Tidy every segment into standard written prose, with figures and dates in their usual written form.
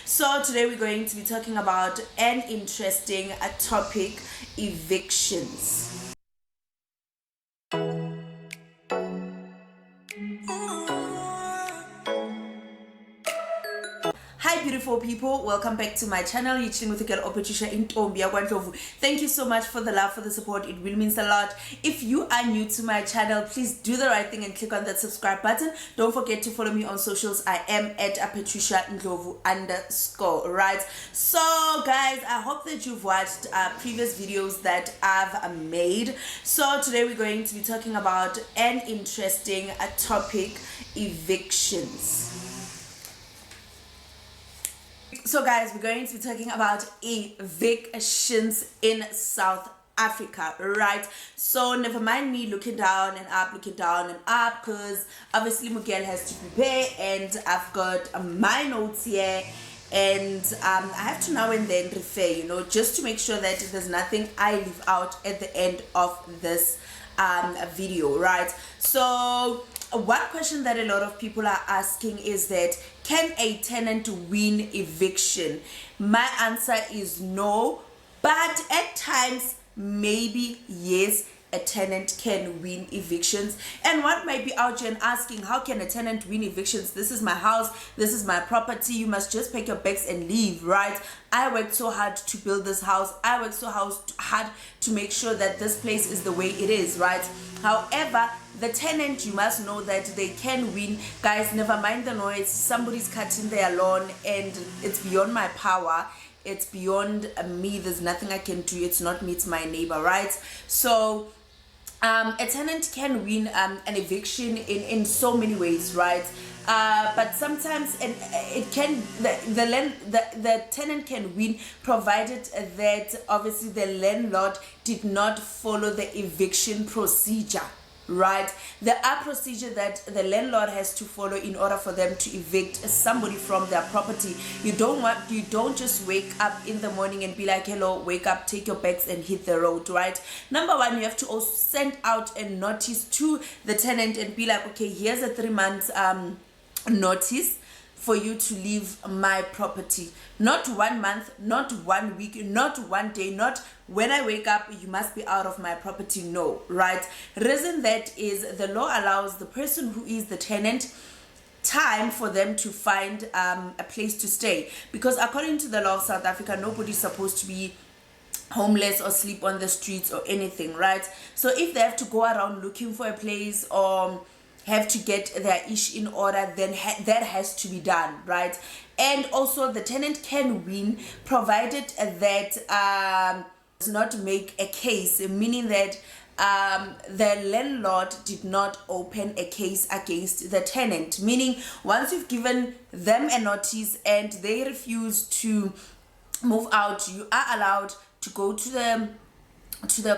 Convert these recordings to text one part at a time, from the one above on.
So today we're going to be talking about an interesting topic: evictions. Hi beautiful people, welcome back to my channel. You're chilling with the girl Patricia in Tombia Gwantlovu. Thank you so much for the love, for the support. It really means a lot. If you are new to my channel, please do the right thing and click on that subscribe button. Don't forget to follow me on socials. I am at Patricia Ndlovu _ right? So guys, I hope that you've watched previous videos that I've made. So today we're going to be talking about an interesting topic: evictions. So guys, we're going to be talking about evictions in South Africa, right? So never mind me looking down and up, because obviously Miguel has to prepare, and I've got my notes here, and I have to now and then refer, just to make sure that there's nothing I leave out at the end of this video, right? So one question that a lot of people are asking is that, can a tenant win eviction? My answer is no, but at times maybe yes, a tenant can win evictions. And what might be out here and asking, how can a tenant win evictions? This is my house, this is my property, you must just pack your bags and leave, right? I worked so hard to build this house, I worked so hard to make sure that this place is the way it is, right? However, the tenant, you must know that they can win. Guys, never mind the noise. Somebody's cutting their lawn and it's beyond my power. It's beyond me. There's nothing I can do. It's not me, it's my neighbor, right? So a tenant can win an eviction in so many ways, right? But sometimes it can, the tenant can win, provided that obviously the landlord did not follow the eviction procedure, right? There are procedures that the landlord has to follow in order for them to evict somebody from their property. You don't just wake up in the morning and be like, hello, wake up, take your bags and hit the road, right? Number one, you have to also send out a notice to the tenant and be like, okay, here's a 3 months notice for you to leave my property. Not 1 month, not 1 week, not 1 day, not when I wake up you must be out of my property. No, right? Reason that is, the law allows the person who is the tenant time for them to find a place to stay, because according to the law of South Africa, nobody's supposed to be homeless or sleep on the streets or anything, right? So if they have to go around looking for a place or have to get their ish in order, then that has to be done, right? And also the tenant can win, provided that does not make a case, meaning that the landlord did not open a case against the tenant, meaning once you've given them a notice and they refuse to move out, you are allowed to go to the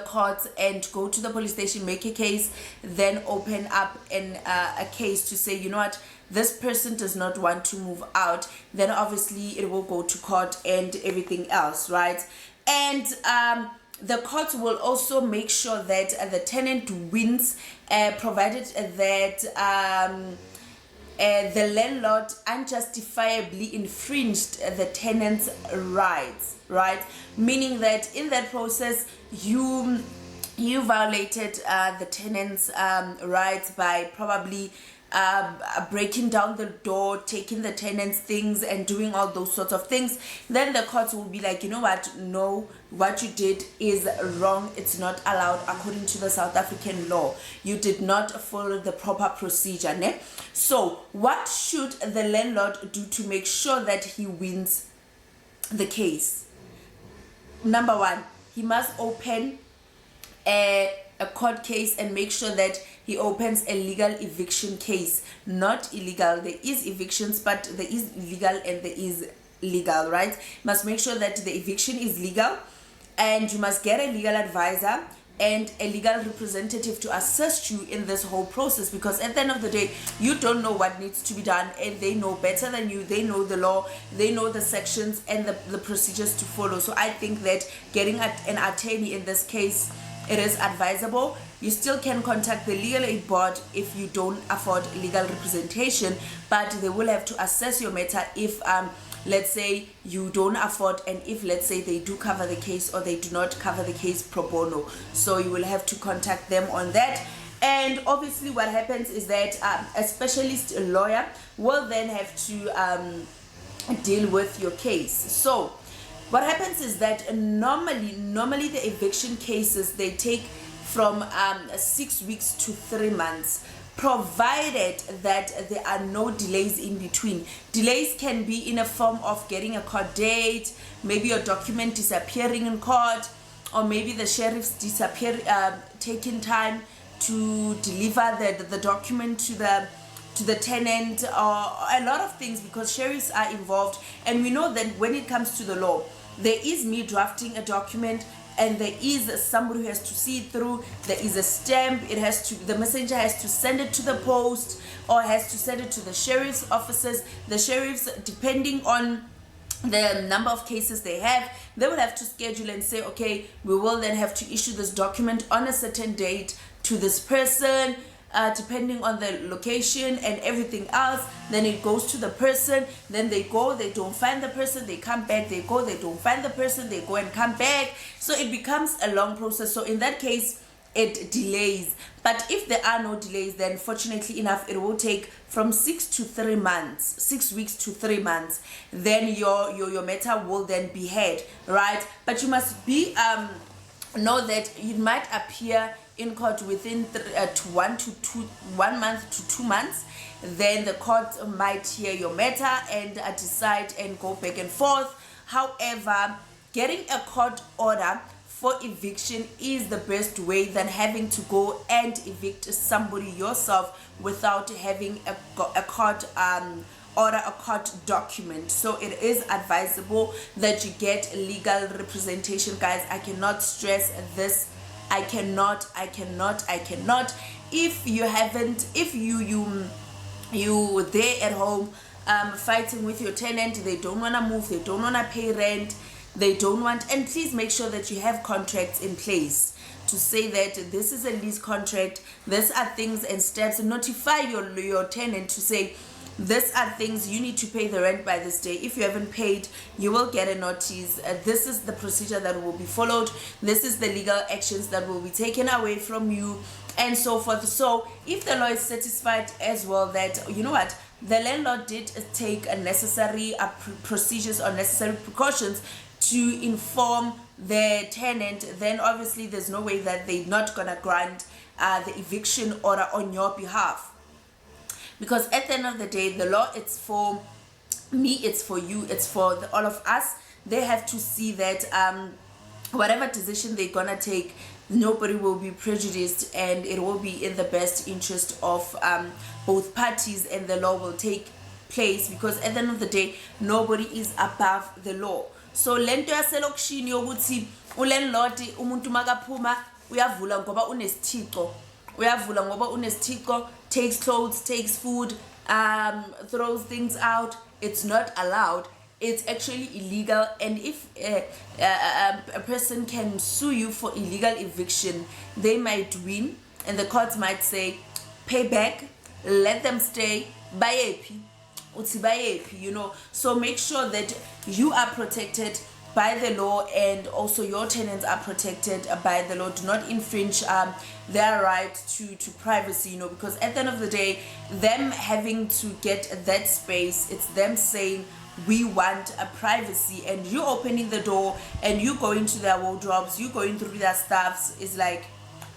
courts and go to the police station, make a case, then open up a case to say, you know what, this person does not want to move out. Then obviously it will go to court and everything else, right? And the court will also make sure that the tenant wins, provided that the landlord unjustifiably infringed the tenant's rights, right? Meaning that in that process you violated the tenant's rights by probably breaking down the door, taking the tenant's things and doing all those sorts of things. Then the courts will be like, you know what, no, what you did is wrong, it's not allowed according to the South African law. You did not follow the proper procedure, ne? So what should the landlord do to make sure that he wins the case? Number one, he must open a court case and make sure that he opens a legal eviction case, not illegal. There is evictions, but there is illegal and there is legal, right? Must make sure that the eviction is legal, and you must get a legal advisor and a legal representative to assist you in this whole process, because at the end of the day, you don't know what needs to be done and they know better than you. They know the law, they know the sections and the procedures to follow. So I think that getting an attorney in this case, it is advisable. You still can contact the legal aid board if you don't afford legal representation, but they will have to assess your matter if let's say you don't afford, and if let's say they do cover the case or they do not cover the case pro bono, so you will have to contact them on that. And obviously what happens is that a specialist lawyer will then have to deal with your case. So what happens is that normally the eviction cases, they take from 6 weeks to 3 months, provided that there are no delays in between. Delays can be in a form of getting a court date, maybe your document disappearing in court, or maybe the sheriff's taking time to deliver the document to the tenant, or a lot of things, because sheriffs are involved. And we know that when it comes to the law, there is me drafting a document, and there is somebody who has to see it through. There is a stamp. The messenger has to send it to the post, or has to send it to the sheriff's offices. The sheriffs, depending on the number of cases they have, they will have to schedule and say, okay, we will then have to issue this document on a certain date to this person, depending on the location and everything else. Then it goes to the person, then they go, they don't find the person, they come back, they go, they don't find the person, they go and come back. So it becomes a long process. So in that case, it delays. But if there are no delays, then fortunately enough, it will take from 6 to 3 months, 6 weeks to 3 months. Then your matter will then be heard, right? But you must be know that it might appear in court within 1 month to 2 months. Then the court might hear your matter and decide and go back and forth. However, getting a court order for eviction is the best way than having to go and evict somebody yourself without having a court order, a court document. So it is advisable that you get legal representation, guys. I cannot stress this. I cannot. If you haven't, if you there at home fighting with your tenant, they don't want to move, they don't want to pay rent, they don't want, and please make sure that you have contracts in place to say that this is a lease contract, these are things and steps. Notify your tenant to say, these are things, you need to pay the rent by this day. If you haven't paid, you will get a notice. This is the procedure that will be followed. This is the legal actions that will be taken away from you, and so forth. So if the law is satisfied as well that, you know what, the landlord did take a necessary procedures or necessary precautions to inform the tenant, then obviously there's no way that they're not gonna grant the eviction order on your behalf. Because at the end of the day, the law, it's for me, it's for you, it's for all of us. They have to see that whatever decision they're gonna take, nobody will be prejudiced, and it will be in the best interest of both parties, and the law will take place, because at the end of the day, nobody is above the law. So lento yaselokishini yokuthi ulandlord umuntu makaphuma uyavula ngoba unesithixo, takes clothes, takes food, throws things out, it's not allowed. It's actually illegal. And if a person can sue you for illegal eviction, they might win, and the courts might say, pay back, let them stay, you know. So make sure that you are protected by the law, and also your tenants are protected by the law. Do not infringe their right to privacy, you know, because at the end of the day, them having to get that space, it's them saying, we want a privacy, and you opening the door and you going to their wardrobes, you going through their stuffs. Is like,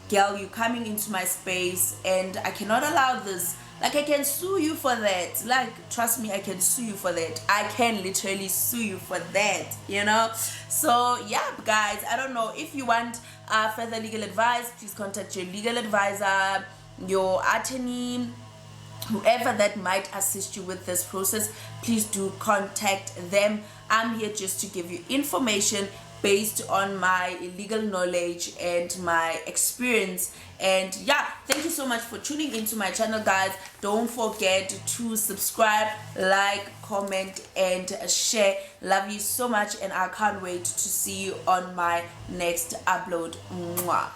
girl, you coming into my space and I cannot allow this. Like, I can sue you for that. Like, trust me, I can sue you for that. I can literally sue you for that, you know. So yeah, guys, I don't know, if you want further legal advice, please contact your legal advisor, your attorney, whoever that might assist you with this process. Please do contact them. I'm here just to give you information based on my legal knowledge and my experience. And yeah, thank you so much for tuning into my channel, guys. Don't forget to subscribe, like, comment, and share. Love you so much, and I can't wait to see you on my next upload. Mwah.